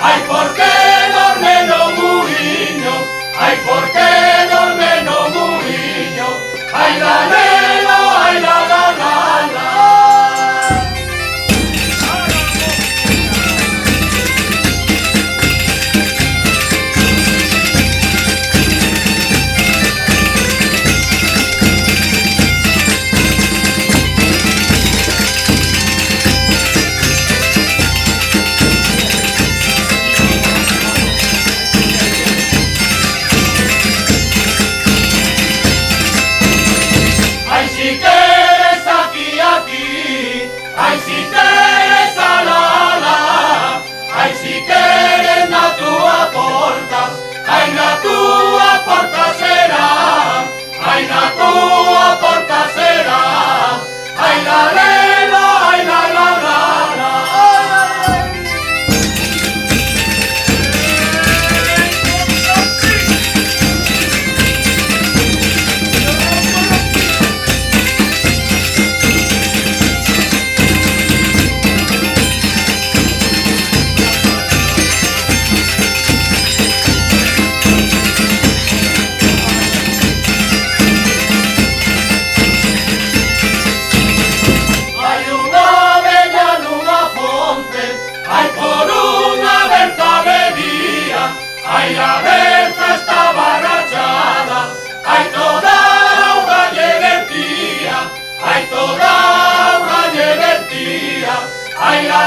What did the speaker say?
Ai, por qué dorme no muriño, ai, por qué dorme no muriño, ai, la lelo, ai, la la la la. Ai, si queres aquí, aquí, ai, si queres a la la, ai, si queres na túa porta, ai, na túa porta será, ai, na túa porta será, ai, la lelo, ai, la la la la. Hai unha bella nunha fonte, hai por unha berza bebía, hai a berza estaba rachada, hai toda a auga lle vertía, hai toda a auga lle vertía, hai la